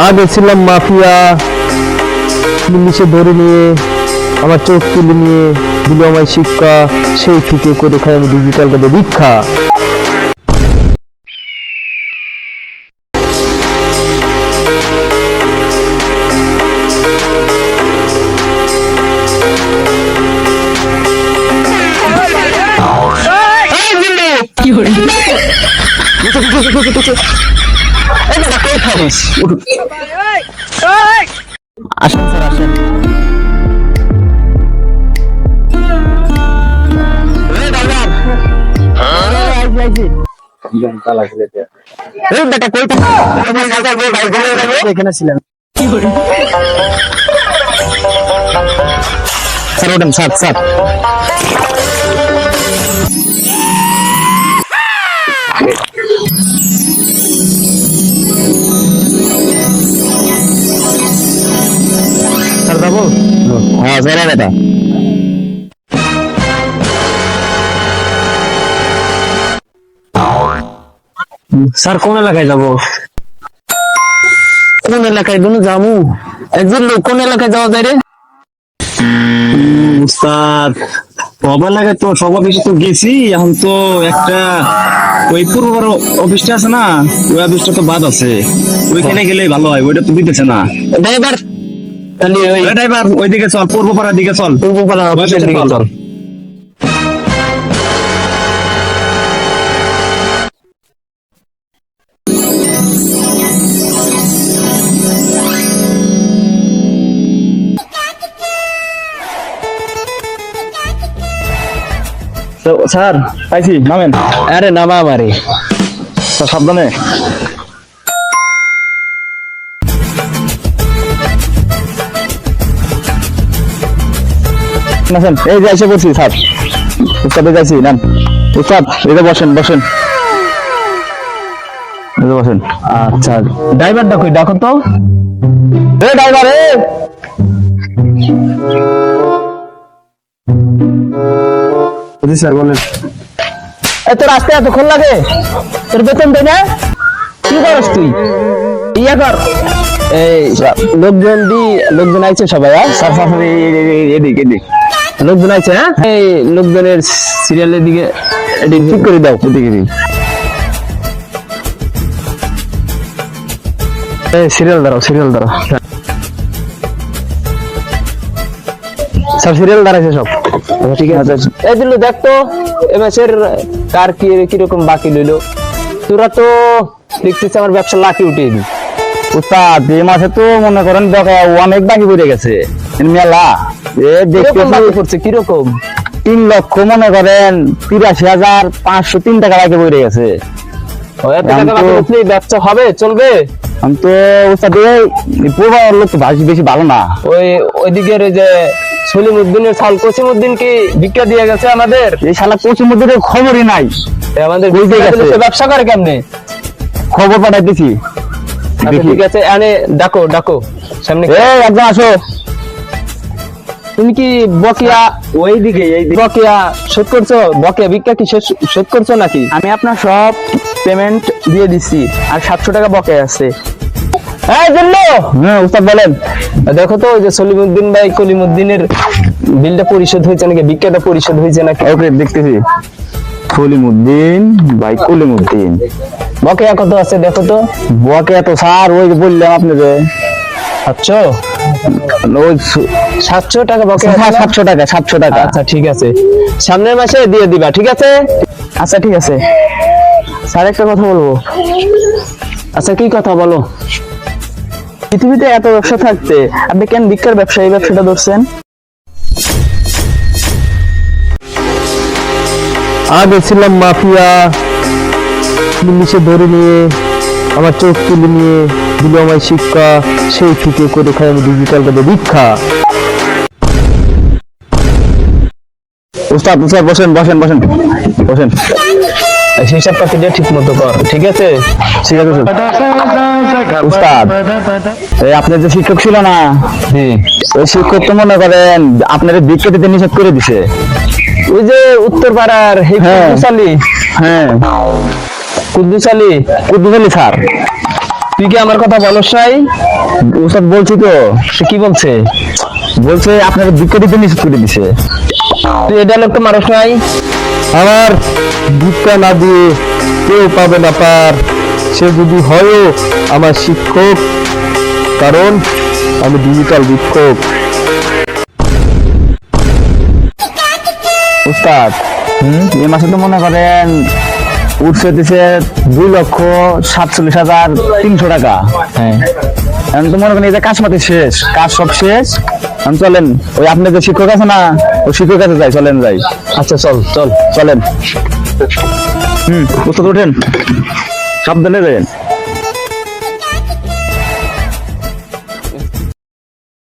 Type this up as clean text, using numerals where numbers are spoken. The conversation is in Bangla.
আগে ছিলাম মাফিয়া, পুলিশে ধরে নিয়ে আমার চোখ তুলে নিয়ে দিল আমায় শিক্ষা, সেই থেকে করে খাই আমি ডিজিটাল কার্ডে ভিক্ষা। আসেন স্যার আসেন। এখানে ছিলেন স্যার, ওঠেন স্যার। স্যার যাবো? হ্যাঁ স্যার বেটা। স্যার কোন এলাকায় যাবো? কোন এলাকায় দুনো যাবো? একজন লোক কোন এলাকায় যাওয়া যায় রে? উস্তাদ সব এলাকায় তো সব অফিসে তো গেছি, এখন তো একটা ওই পূর্ব অফিসটা আছে না, ওই অফিসটা তো বাদ আছে, ওইখানে গেলে ভালো হয়, ওইটা তো দিতেছে না। ড্রাইভার ড্রাইভার ওইদিকে চল, পূর্বপাড়ার দিকে চল, পূর্বপাড়া অফিসের দিকে চল। স্যার পাইছি, নামেন। আরে নামা আমারে স্যার সাবধানে। এই যে এসে বলছি স্যার, উস্তাদে যাইছি। নাম উস্তাদ, এটা বসেন বসেন বসেন। আচ্ছা ড্রাইভারটা কই, ডাকো তো। এ ড্রাইভার, স্যার বলেন। এত রাস্তায় এতক্ষণ লাগে? তোর বেতন দেয় না? কি করস তুই? ইয়া কর, এই লোকজন আইছে সবাই। স্যার স্যার এদিক এদিক লোকজন আইছে। হ্যাঁ, এই লোকজনের সিরিয়ালের দিকে ঠিক করে দাও। এদিকে সিরিয়াল দাঁড়াও, সিরিয়াল দাঁড়াও স্যার, সিরিয়াল দাঁড়াইছে সব। ঠিক আছে, এই দিল দেখতো এ মাসের কার কিরকম বাকি লইলো। তোরা তো দেখতেছি আমার ব্যবসা লাকি উঠিয়ে দি। উস্তাদ এই মাসে তো মনে করেন অনেক বাকি পড়ে গেছে মেলা। করছে কিরকম? 3 লক্ষ মনে করেন 83,503 টাকা বাকি পড়ে গেছে। ব্যবসা হবে, চলবে? আমি তো উস্তাদ পূর্ব লোক তো বেশি ভালো না। ওইদিকের যে সলিমউদ্দিনের সাল কসিমউদ্দিন কি ভিক্ষা দিয়ে গেছে আমাদের? এই শালা কসিমউদ্দিনের খবরই নাই। আমাদের ব্যবসা করে কেমনে? খবর পাঠাই দিছি। ঠিক আছে, এনে ডাকো ডাকো সামনে। একদম আসো। তুমি কি বকেয়া ওইদিকে বকেয়া শোধ করছো? বকেয়া ভিক্ষা কি শোধ করছো নাকি? আমি আপনার সব পেমেন্ট দিয়ে দিচ্ছি, আর 700 টাকা বকেয়া আছে। হ্যাঁ বললো। হ্যাঁ উস্তাদ বলেন। দেখো তো ওই যে সলিমউদ্দিন ভাই কলিমউদ্দিনের বিলটা পরিশোধ হয়েছে নাকি, ভিক্ষাটা পরিশোধ হয়েছে নাকি? ওকে দেখতেছি। সলিমউদ্দিন ভাই কলিমউদ্দিন বকেয়া কত আছে দেখো তো। বকেয়া তো স্যার ওই যে বললাম আপনাকে 700 টাকা বকেয়া। 700 টাকা 700 টাকা। আচ্ছা ঠিক আছে, সামনের মাসে দিয়ে দিবা, ঠিক আছে? আচ্ছা ঠিক আছে স্যার একটা কথা বলবো। আচ্ছা কি কথা বলো? পৃথিবীতে এত ব্যবসা থাকতে আপনি কেন ভিক্ষার ব্যবসা, এই ব্যবসাটা ধরছেন? আগে ছিলাম মাফিয়া, পুলিশে ধরে নিয়ে আমার চোখ তুলে নিয়ে দিল আমায় শিক্ষা, সেই থেকে করে খাই আমি ডিজিটাল কার্ডে ভিক্ষা। উস্তাদ উস্তাদ বসেন বসেন বসেন বসেন। হিসাব পাতিটা ঠিক মতো কর, ঠিক আছে? ঠিক আছে উস্তাদ, আপনার যে শিক্ষক ছিল না, ওই শিক্ষক তো মনে করেন আপনার ভিক্ষা দিতে নিষেধ করে দিছে। ওই যে উত্তর পাড়ার হ্যাঁ কুদ্দুস আলী স্যার। তুই কি আমার কথা বলস নাই? উস্তাদ বলছি তো, সে কি বলছে? বলছে আপনাকে ভিক্ষা দিতে নিষেধ করে দিছে। তুই এটা লোককে মানুষ নাই? আমার ভিক্ষা না দিয়ে কেউ পাবে না পার, সে যদি হয়ও আমার শিক্ষক, কারণ আমি ডিজিটাল ভিক্ষক। উস্তাদ এই মাসে তো মনে করেন উঠছে দিছে 2,47,300 টাকা। হ্যাঁ, এখন তো মনে করেন এই যে কাজ পাতি শেষ, কাজ সব শেষ। এখন চলেন ওই আপনার যে শিক্ষক আছে না, ওই শিক্ষক কাছে যাই, চলেন যাই। আচ্ছা চল চল। চলেন। উস্তাদ ওঠেন, সাবধানে যাবেন।